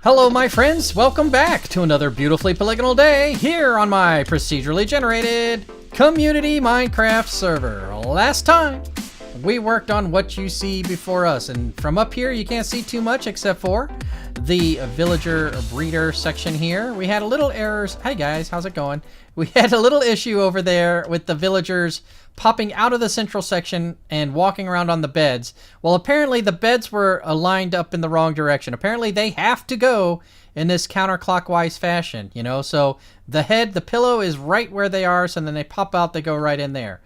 Hello my friends, welcome back to another beautifully polygonal day here on my procedurally generated community Minecraft server. Last time we worked on what you see before us, and from up here you can't see too much except for the villager breeder section here. We had a little errors. Hey guys, how's it going? We had a little issue over there with the villagers popping out of the central section and walking around on the beds. Well, apparently the beds were lined up in the wrong direction. Apparently they have to go in this counterclockwise fashion, you know, so the pillow is right where they are, so then they pop out, they go right in there.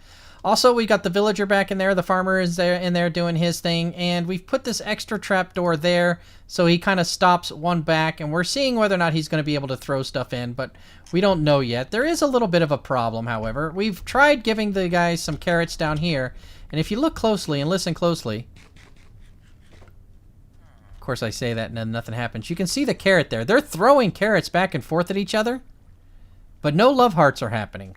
Also, we got the villager back in there, the farmer is there in there doing his thing, and we've put this extra trapdoor there so he kind of stops one back, and we're seeing whether or not he's going to be able to throw stuff in, but we don't know yet. There is a little bit of a problem, however. We've tried giving the guys some carrots down here, and if you look closely and listen closely, of course I say that and then nothing happens. You can see the carrot there. They're throwing carrots back and forth at each other, but no love hearts are happening.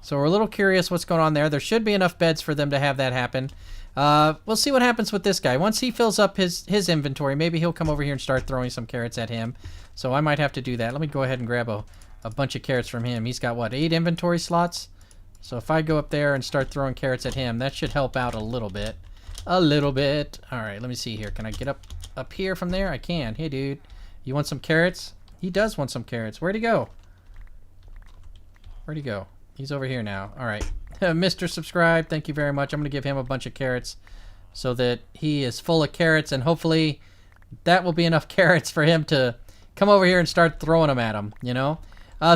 So we're a little curious what's going on there. There should be enough beds for them to have that happen. We'll see what happens with this guy. Once he fills up his inventory, maybe he'll come over here and start throwing some carrots at him. So I might have to do that. Let me go ahead and grab a bunch of carrots from him. He's got, what, 8 inventory slots? So if I go up there and start throwing carrots at him, that should help out a little bit. A little bit. All right, let me see here. Can I get up here from there? I can. Hey, dude. You want some carrots? He does want some carrots. Where'd he go? Where'd he go? He's over here now. All right. Mr. Subscribe, thank you very much. I'm going to give him a bunch of carrots so that he is full of carrots, and hopefully that will be enough carrots for him to come over here and start throwing them at him, you know?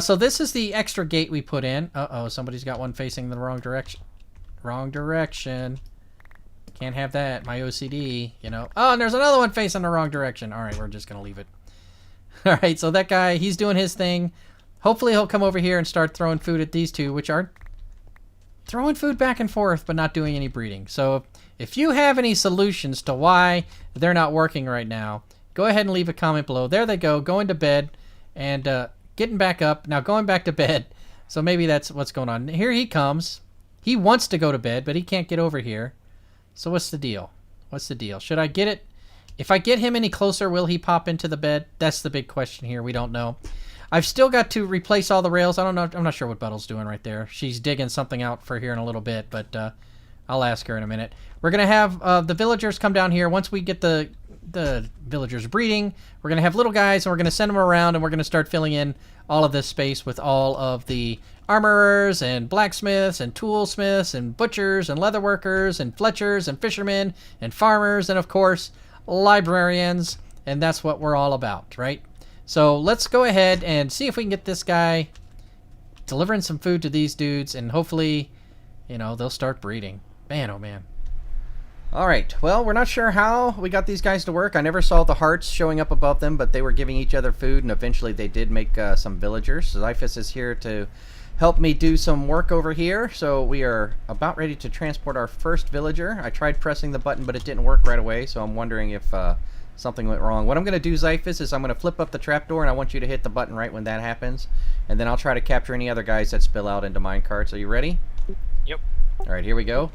So this is the extra gate we put in. Uh-oh, somebody's got one facing the wrong direction. Wrong direction. Can't have that. My OCD, you know. Oh, and there's another one facing the wrong direction. All right, we're just going to leave it. All right, so that guy, he's doing his thing. Hopefully he'll come over here and start throwing food at these two, which are throwing food back and forth but not doing any breeding. So if you have any solutions to why they're not working right now, go ahead and leave a comment below. There they go, going to bed and getting back up. Now going back to bed. So maybe that's what's going on. Here he comes. He wants to go to bed, but he can't get over here. So what's the deal? What's the deal? Should I get it? If I get him any closer, will he pop into the bed? That's the big question here. We don't know. I've still got to replace all the rails. I don't know. I'm not sure what Buttle's doing right there. She's digging something out for here in a little bit, but I'll ask her in a minute. We're going to have the villagers come down here. Once we get the villagers breeding, we're going to have little guys, and we're going to send them around, and we're going to start filling in all of this space with all of the armorers and blacksmiths and toolsmiths and butchers and leatherworkers and fletchers and fishermen and farmers and, of course, librarians. And that's what we're all about, right? So let's go ahead and see if we can get this guy delivering some food to these dudes, and hopefully, you know, they'll start breeding. Man, oh man. All right, well, we're not sure how we got these guys to work. I never saw the hearts showing up above them, but they were giving each other food, and eventually they did make some villagers. So Zyphus is here to help me do some work over here. So we are about ready to transport our first villager. I tried pressing the button, but it didn't work right away, so I'm wondering if something went wrong. What I'm going to do, Zyphus, is I'm going to flip up the trapdoor, and I want you to hit the button right when that happens. And then I'll try to capture any other guys that spill out into minecarts. Are you ready? Yep. All right, here we go.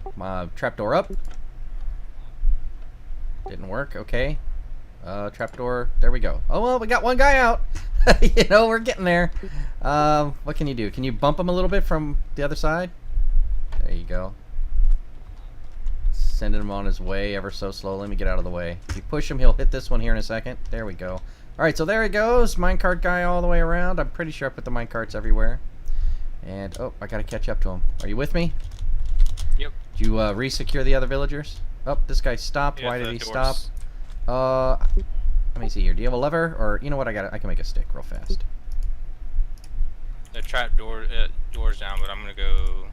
Trapdoor up. Didn't work. Okay. Trapdoor. There we go. Oh, well, we got one guy out. You know, we're getting there. What can you do? Can you bump him a little bit from the other side? There you go. Sending him on his way ever so slowly. Let me get out of the way. If you push him, he'll hit this one here in a second. There we go. Alright, so there he goes. Minecart guy all the way around. I'm pretty sure I put the minecarts everywhere. And, oh, I gotta catch up to him. Are you with me? Yep. Did you re-secure the other villagers? Oh, this guy stopped. Yeah, why did he doors. stop? Let me see here. Do you have a lever? Or, you know what, I can make a stick real fast. The trap door's down, but I'm gonna go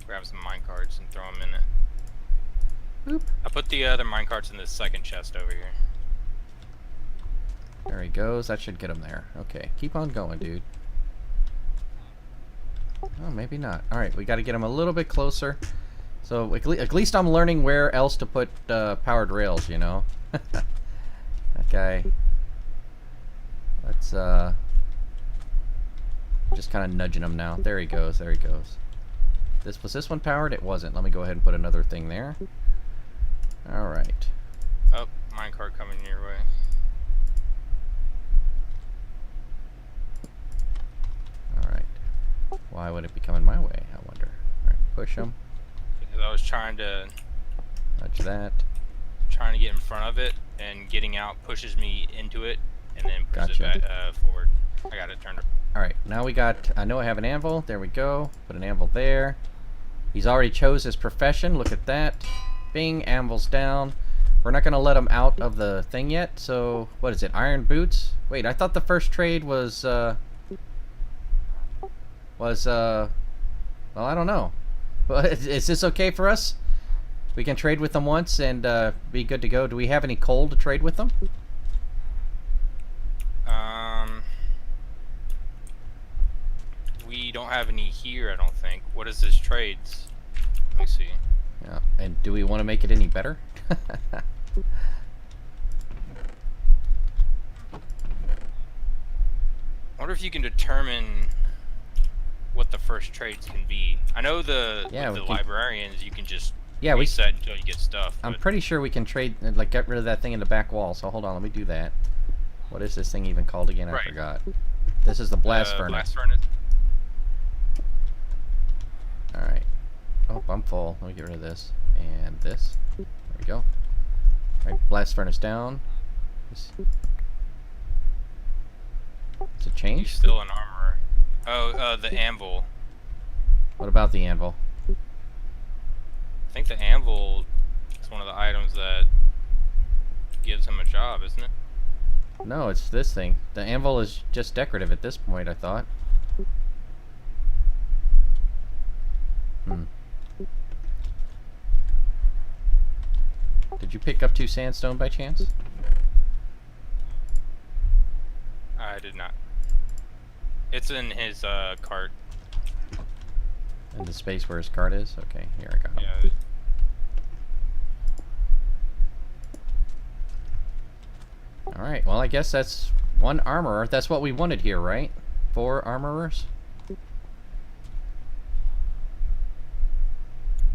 grab some minecarts and throw them in it. Boop. I put the other minecarts in the second chest over here. There he goes. That should get him there. Okay, keep on going, dude. Oh, maybe not. Alright, we got to get him a little bit closer. So, at least I'm learning where else to put powered rails, you know? That guy... Let's, just kind of nudging him now. There he goes, there he goes. Was this one powered? It wasn't. Let me go ahead and put another thing there. Alright. Oh, minecart coming your way. would it be coming my way? I wonder. All right, push him. Because I was trying to Nudge that. get in front of it, and getting out pushes me into it, and then pushes Gotcha. it back, forward. I got it turned. All right, now we got. I know I have an anvil. There we go. Put an anvil there. He's already chose his profession. Look at that. Bing, anvil's down. We're not gonna let him out of the thing yet. So what is it? Iron boots? Wait, I thought the first trade was. Well, I don't know. Well, is this okay for us? We can trade with them once and be good to go. Do we have any coal to trade with them? We don't have any here, I don't think. What is this trades? Let me see. Yeah. And do we want to make it any better? I wonder if you can determine what the first trades can be. I know with the librarians, you can just reset until you get stuff. I'm pretty sure we can trade, like, get rid of that thing in the back wall. So hold on, let me do that. What is this thing even called again? I forgot. This is the blast furnace. Blast furnace. All right. Oh, I'm full. Let me get rid of this and this. There we go. All right, blast furnace down. Is it changed? He's still in armor. Oh, the anvil. What about the anvil? I think the anvil is one of the items that gives him a job, isn't it? No, it's this thing. The anvil is just decorative at this point, I thought. Did you pick up 2 sandstone by chance? I did not. It's in his cart. In the space where his cart is? Okay, here I got it. Yeah. Alright, well I guess that's 1 armorer. That's what we wanted here, right? 4 armorers?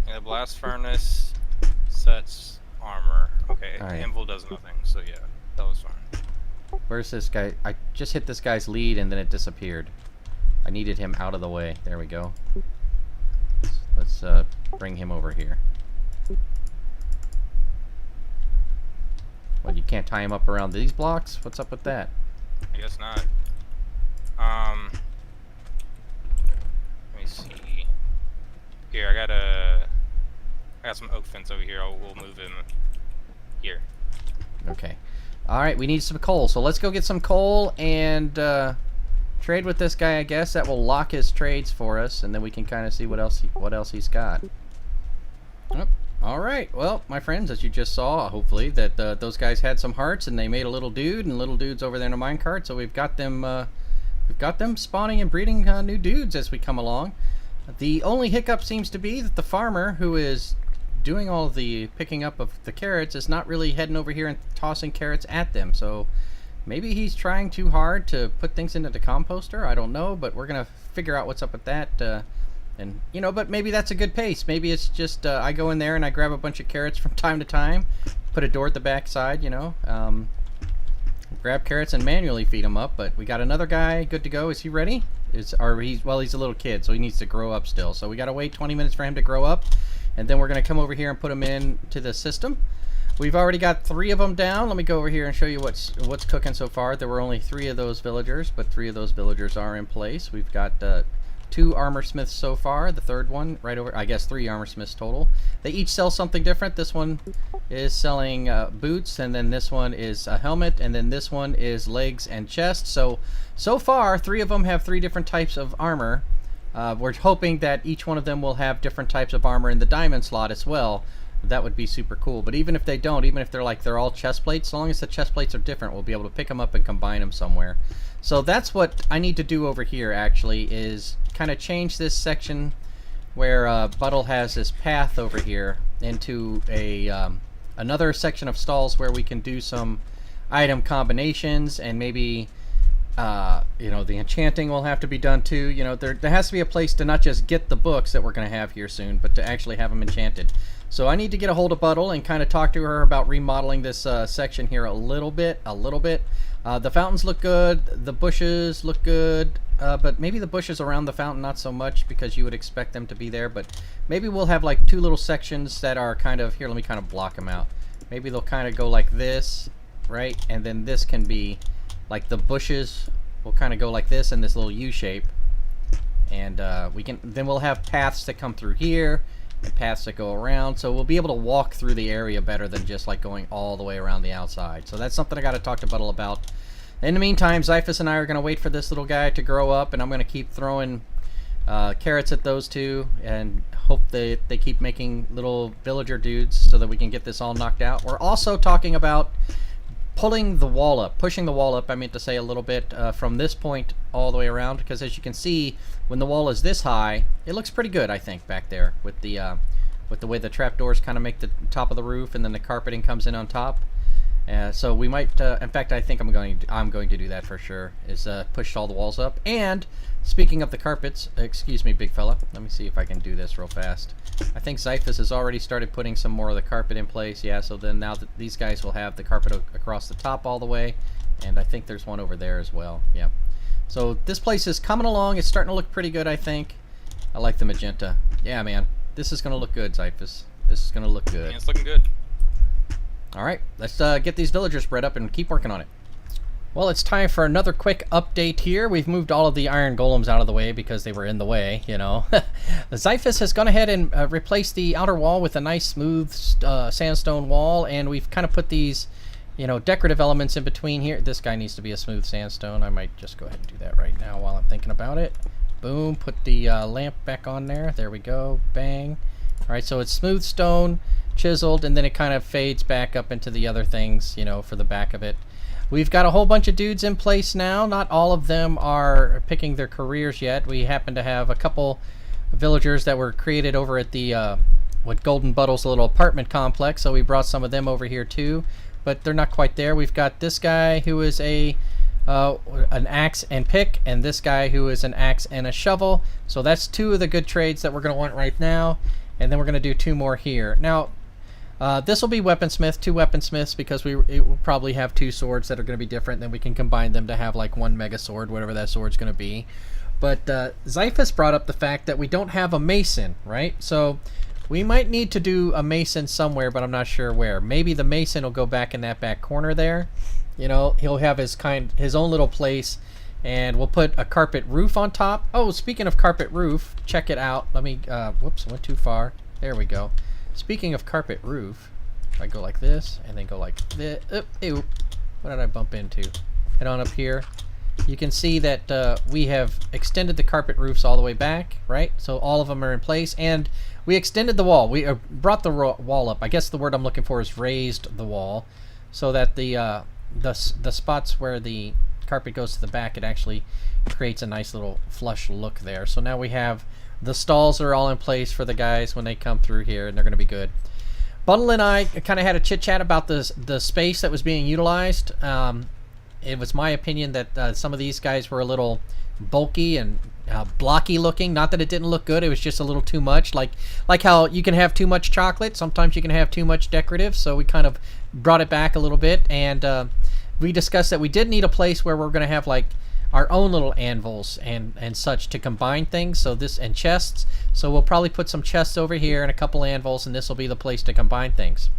Yeah, the blast furnace sets armor. Okay, All right. anvil does nothing, so yeah, that was fine. Where's this guy? I just hit this guy's lead and then it disappeared. I needed him out of the way. There we go. Let's bring him over here. What, you can't tie him up around these blocks? What's up with that? I guess not. Let me see. Here, I got some oak fence over here. We'll move him here. Okay. Alright, we need some coal. So let's go get some coal and trade with this guy, I guess. That will lock his trades for us, and then we can kind of see what else he's got. Yep. Alright, well, my friends, as you just saw, hopefully, that those guys had some hearts, and they made a little dude, and little dude's over there in a minecart, so we've got them spawning and breeding new dudes as we come along. The only hiccup seems to be that the farmer, who is doing all the picking up of the carrots, is not really heading over here and tossing carrots at them, so maybe he's trying too hard to put things into the composter. I don't know, but we're gonna figure out what's up with that. And you know, but maybe that's a good pace. Maybe it's just I go in there and I grab a bunch of carrots from time to time, put a door at the back side, you know, grab carrots and manually feed them up. But we got another guy good to go. Is he ready? He's a little kid, so he needs to grow up still. So we gotta wait 20 minutes for him to grow up, and then we're gonna come over here and put him into the system. We've already got 3 of them down. Let me go over here and show you what's cooking so far. There were only 3 of those villagers, but 3 of those villagers are in place. We've got 2 armor smiths so far. The third one right over, I guess 3 armor smiths total. They each sell something different. This one is selling boots, and then this one is a helmet, and then this one is legs and chest. So far 3 of them have 3 different types of armor. We're hoping that each one of them will have different types of armor in the diamond slot as well. That would be super cool. But even if they don't, even if they're all chest plates, so long as the chest plates are different, we'll be able to pick them up and combine them somewhere. So that's what I need to do over here, actually, is kind of change this section where Buttle has this path over here into another section of stalls where we can do some item combinations and maybe You know, the enchanting will have to be done too. You know, there has to be a place to not just get the books that we're going to have here soon, but to actually have them enchanted. So I need to get a hold of Buttle and kind of talk to her about remodeling this section here a little bit. The fountains look good, the bushes look good, but maybe the bushes around the fountain not so much, because you would expect them to be there. But maybe we'll have like 2 little sections that are kind of, here, let me kind of block them out. Maybe they'll kind of go like this, right? And then this can be like the bushes will kind of go like this in this little U shape. And then we'll have paths that come through here and paths that go around, so we'll be able to walk through the area better than just like going all the way around the outside. So that's something I got to talk to Buttle about. In the meantime, Xiphus and I are going to wait for this little guy to grow up, and I'm going to keep throwing carrots at those two and hope they keep making little villager dudes so that we can get this all knocked out. We're also talking about pushing the wall up, I meant to say, a little bit from this point all the way around, because as you can see, when the wall is this high, it looks pretty good, I think, back there with the way the trapdoors kind of make the top of the roof, and then the carpeting comes in on top. So we might, in fact, I think I'm going to do that for sure, is push all the walls up. And speaking of the carpets, excuse me, big fella, let me see if I can do this real fast. I think Xiphus has already started putting some more of the carpet in place. Yeah, so then now that these guys will have the carpet across the top all the way, and I think there's one over there as well. Yeah. So this place is coming along. It's starting to look pretty good, I think. I like the magenta. Yeah, man. This is going to look good, Xiphus. This is going to look good. Yeah, it's looking good. Alright, let's get these villagers spread up and keep working on it. Well, it's time for another quick update here. We've moved all of the iron golems out of the way because they were in the way, you know. Xiphus has gone ahead and replaced the outer wall with a nice smooth sandstone wall, and we've kind of put these, you know, decorative elements in between here. This guy needs to be a smooth sandstone. I might just go ahead and do that right now while I'm thinking about it. Boom, put the lamp back on there. There we go, bang. Alright, so it's smooth stone, chiseled, and then it kind of fades back up into the other things, you know, for the back of it. We've got a whole bunch of dudes in place now. Not all of them are picking their careers yet. We happen to have a couple villagers that were created over at the Golden Buttle's little apartment complex, so we brought some of them over here too, but they're not quite there. We've got this guy who is an axe and pick, and this guy who is an axe and a shovel. So that's 2 of the good trades that we're going to want right now, and then we're going to do 2 more here. Now, this will be weaponsmith, 2 weaponsmiths, because it will probably have 2 swords that are going to be different. Then we can combine them to have like 1 mega sword, whatever that sword's going to be. But Xiphus brought up the fact that we don't have a mason, right? So we might need to do a mason somewhere, but I'm not sure where. Maybe the mason will go back in that back corner there. You know, he'll have his own little place, and we'll put a carpet roof on top. Oh, speaking of carpet roof, check it out. Let me, whoops, went too far. There we go. Speaking of carpet roof, if I go like this, and then go like this, ew, what did I bump into? Head on up here. You can see that we have extended the carpet roofs all the way back, right? So all of them are in place, and we extended the wall. We brought the wall up. I guess the word I'm looking for is raised the wall, so that the spots where the carpet goes to the back, it actually creates a nice little flush look there. So now we have the stalls are all in place for the guys when they come through here, and they're going to be good. Buttle and I kind of had a chit-chat about the space that was being utilized. It was my opinion that some of these guys were a little bulky and blocky looking. Not that it didn't look good, it was just a little too much. Like how you can have too much chocolate, sometimes you can have too much decorative, so we kind of brought it back a little bit, and we discussed that we did need a place where we're going to have like our own little anvils and such to combine things, so this, and chests. So we'll probably put some chests over here and a couple anvils, and this will be the place to combine things.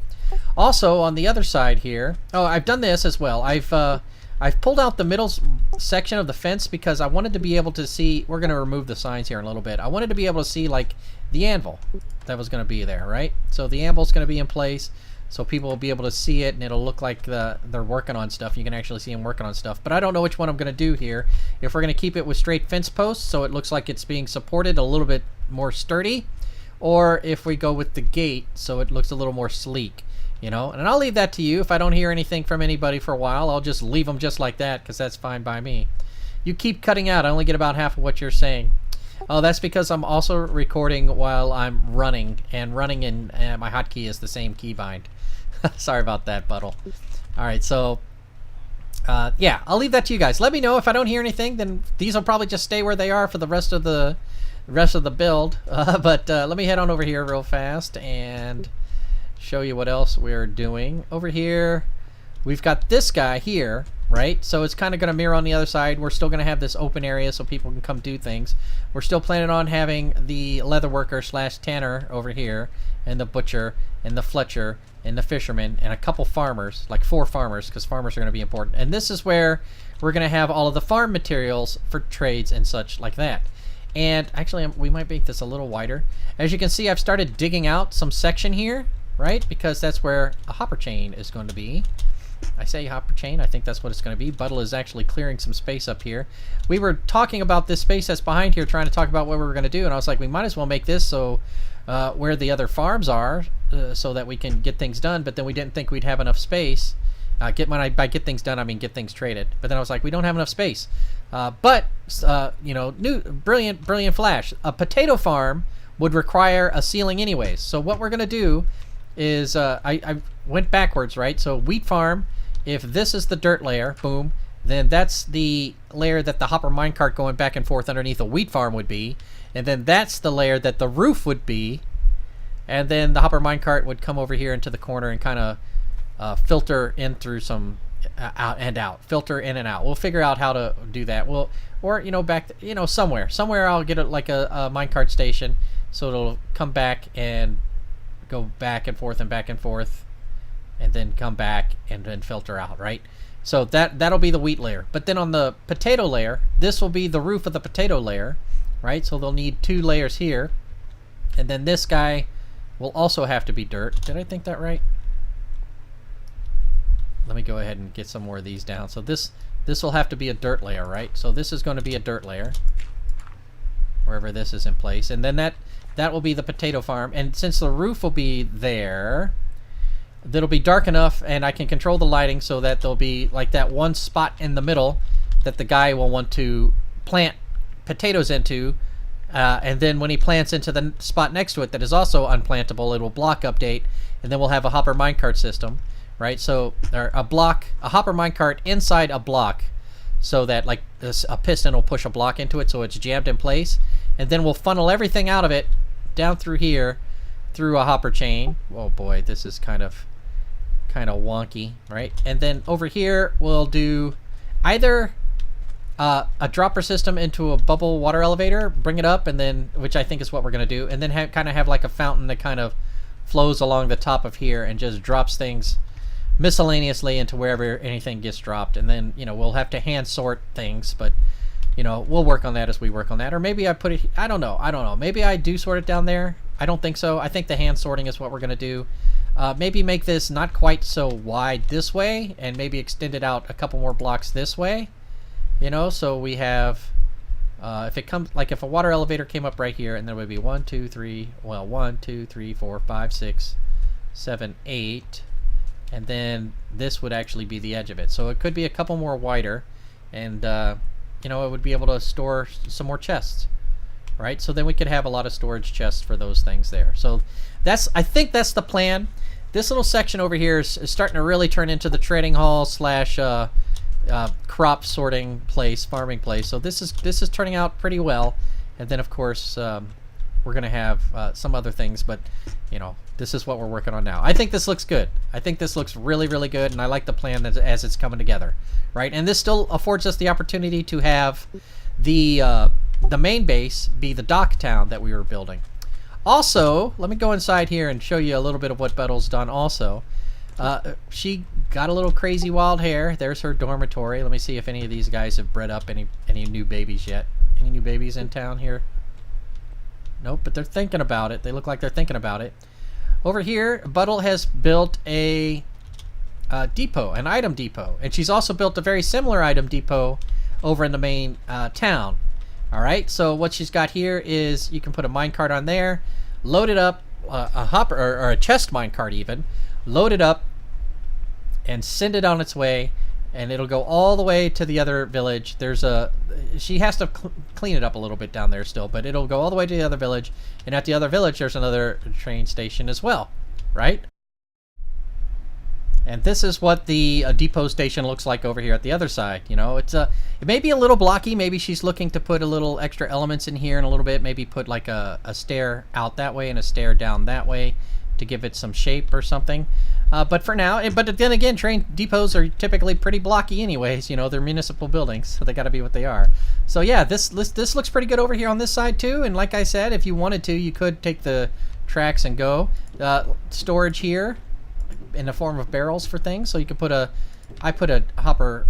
Also, on the other side here, oh, I've done this as well. I've pulled out the middle section of the fence because I wanted to be able to see, we're going to remove the signs here in a little bit. I wanted to be able to see like the anvil that was going to be there, right? So the anvil's going to be in place, so people will be able to see it, and it'll look like they're working on stuff. You can actually see them working on stuff. But I don't know which one I'm going to do here. If we're going to keep it with straight fence posts, so it looks like it's being supported a little bit more sturdy, or if we go with the gate, so it looks a little more sleek, you know. And I'll leave that to you. If I don't hear anything from anybody for a while, I'll just leave them just like that, because that's fine by me. You keep cutting out. I only get about half of what you're saying. Oh, that's because I'm also recording while I'm running, and running in my hotkey is the same keybind. Sorry about that, Buttle. Alright, so yeah, I'll leave that to you guys. Let me know if I don't hear anything. Then these will probably just stay where they are for the rest of the build. But let me head on over here real fast and show you what else we're doing. Over here, we've got this guy here, right? So it's kind of going to mirror on the other side. We're still going to have this open area so people can come do things. We're still planning on having the leatherworker / tanner over here, and the butcher, and the fletcher, and the fisherman, and a couple farmers, like 4 farmers, because farmers are going to be important. And this is where we're going to have all of the farm materials for trades and such like that. And actually, we might make this a little wider. As you can see, I've started digging out some section here, right? Because that's where a hopper chain is going to be. I say hopper chain, I think that's what it's going to be. Buttle is actually clearing some space up here. We were talking about this space that's behind here, trying to talk about what we were going to do, and I was like, we might as well make this so where the other farms are, so that we can get things done, but then we didn't think we'd have enough space. By get things done, I mean get things traded. But then I was like, we don't have enough space. But you know, brilliant flash. A potato farm would require a ceiling anyways. So what we're gonna do is I went backwards, right? So wheat farm, if this is the dirt layer, boom, then that's the layer that the hopper minecart going back and forth underneath a wheat farm would be, and then that's the layer that the roof would be, and then the hopper minecart would come over here into the corner and kind of filter in through some out and out, filter in and out. We'll figure out how to do that. Or you know, back, you know, somewhere I'll get it like a minecart station, so it'll come back and go back and forth, and then come back and then filter out, right? So that'll be the wheat layer. But then on the potato layer, this will be the roof of the potato layer, right? So they'll need 2 layers here, and then this guy will also have to be dirt. Did I think that right? Let me go ahead and get some more of these down. So this will have to be a dirt layer, right? So this is going to be a dirt layer wherever this is in place, and then that will be the potato farm. And since the roof will be there, that'll be dark enough, and I can control the lighting so that there'll be like that one spot in the middle that the guy will want to plant potatoes into, and then when he plants into the spot next to it that is also unplantable, it will block update, and then we'll have a hopper minecart system, right? So a hopper minecart inside a block, so that like a piston will push a block into it so it's jammed in place, and then we'll funnel everything out of it down through here through a hopper chain. Oh boy, this is kind of wonky, right? And then over here we'll do either a dropper system into a bubble water elevator, bring it up, and then, which I think is what we're gonna do, and then kind of have like a fountain that kind of flows along the top of here and just drops things miscellaneously into wherever anything gets dropped. And then, you know, we'll have to hand sort things, but you know, we'll work on that as we work on that. Or maybe I put it, I don't know, maybe I do sort it down there. I don't think so. I think the hand sorting is what we're gonna do. Maybe make this not quite so wide this way, and maybe extend it out a couple more blocks this way, you know, so we have if it comes, like if a water elevator came up right here, and there would be 1 2 3 4 5 6 7 8, and then this would actually be the edge of it, so it could be a couple more wider, and you know, it would be able to store some more chests, right? So then we could have a lot of storage chests for those things there. So I think that's the plan. This little section over here is starting to really turn into the trading hall / crop sorting place, farming place. So this is turning out pretty well. And then of course we're gonna have some other things, but you know, this is what we're working on now. I think this looks good. I think this looks really, really good, and I like the plan as it's coming together, right? And this still affords us the opportunity to have the main base be the dock town that we were building. Also, let me go inside here and show you a little bit of what Bettle's done also. She got a little crazy wild hair. There's her dormitory. Let me see if any of these guys have bred up any new babies yet. Any new babies in town here? Nope, but they're thinking about it. They look like they're thinking about it. Over here, Buttle has built a depot, an item depot. And she's also built a very similar item depot over in the main town. Alright, so what she's got here is you can put a minecart on there, load it up, a hopper, or a chest minecart even, load it up, and send it on its way, and it'll go all the way to the other village. She has to clean it up a little bit down there still, but it'll go all the way to the other village, and at the other village there's another train station as well, right? And this is what the depot station looks like over here at the other side. You know, it may be a little blocky. Maybe she's looking to put a little extra elements in here in a little bit. Maybe put like a stair out that way and a stair down that way to give it some shape or something. But for now, but then again, train depots are typically pretty blocky anyways. You know, they're municipal buildings, so they got to be what they are. So yeah, this looks pretty good over here on this side too. And like I said, if you wanted to, you could take the tracks and go. Storage here in the form of barrels for things. So you could I put a hopper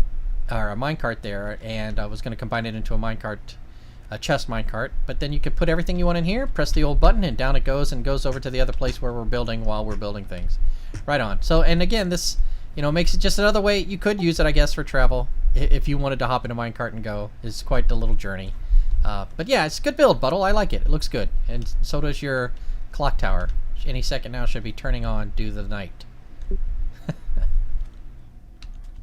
or a minecart there, and I was going to combine it into a chest minecart. But then you could put everything you want in here, press the old button, and down it goes and goes over to the other place where we're building while we're building things. Right on. So, and again, this, you know, makes it just another way you could use it, I guess, for travel. If you wanted to hop in a minecart and go, it's quite the little journey. But yeah, it's a good build, Buttle. I like it. It looks good. And so does your clock tower. Any second now should be turning on due to the night.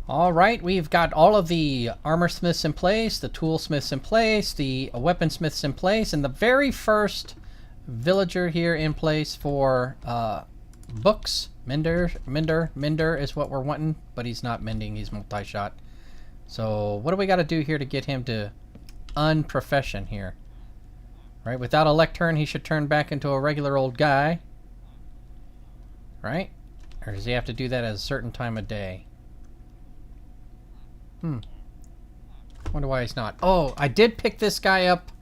Alright, we've got all of the armor smiths in place, the tool smiths in place, the weapon smiths in place, and the very first villager here in place for books. Mender is what we're wanting, but he's not mending, he's multi-shot. So what do we got to do here to get him to unprofession here? Right, without a lectern, he should turn back into a regular old guy. Right? Or does he have to do that at a certain time of day? Wonder why he's not. Oh, I did pick this guy up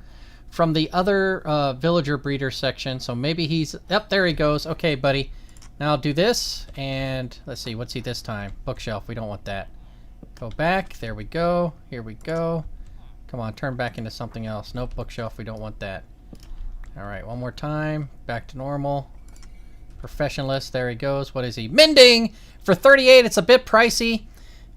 from the other villager breeder section, so maybe he's... Yep, there he goes. Okay, buddy. Now I'll do this, and let's see, what's he this time? Bookshelf, we don't want that. Go back, there we go. Here we go. Come on, turn back into something else. Nope, bookshelf, we don't want that. Alright, one more time. Back to normal. Professionalist, there he goes. What is he? Mending! For 38, it's a bit pricey.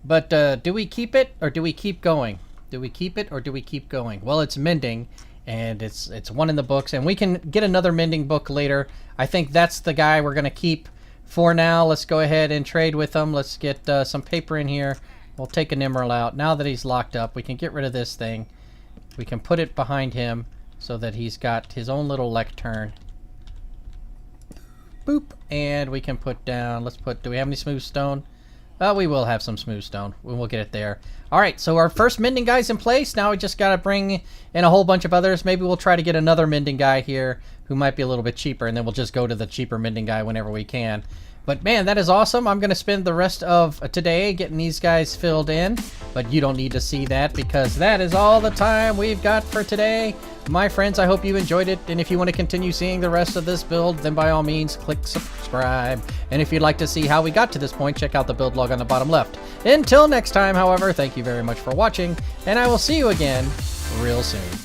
But do we keep it or do we keep going? Do we keep it or do we keep going? Well, it's mending, and it's one in the books, and we can get another mending book later. I think that's the guy we're going to keep for now. Let's go ahead and trade with him. Let's get some paper in here. We'll take an emerald out. Now that he's locked up, we can get rid of this thing. We can put it behind him so that he's got his own little lectern. Boop. And we can put down, let's put, do we have any smooth stone? We will have some smooth stone. We'll get it there. Alright, so our first mending guy's in place. Now we just got to bring in a whole bunch of others. Maybe we'll try to get another mending guy here who might be a little bit cheaper, and then we'll just go to the cheaper mending guy whenever we can. But man, that is awesome. I'm going to spend the rest of today getting these guys filled in. But you don't need to see that, because that is all the time we've got for today. My friends, I hope you enjoyed it. And if you want to continue seeing the rest of this build, then by all means, click subscribe. And if you'd like to see how we got to this point, check out the build log on the bottom left. Until next time, however, thank you very much for watching, and I will see you again real soon.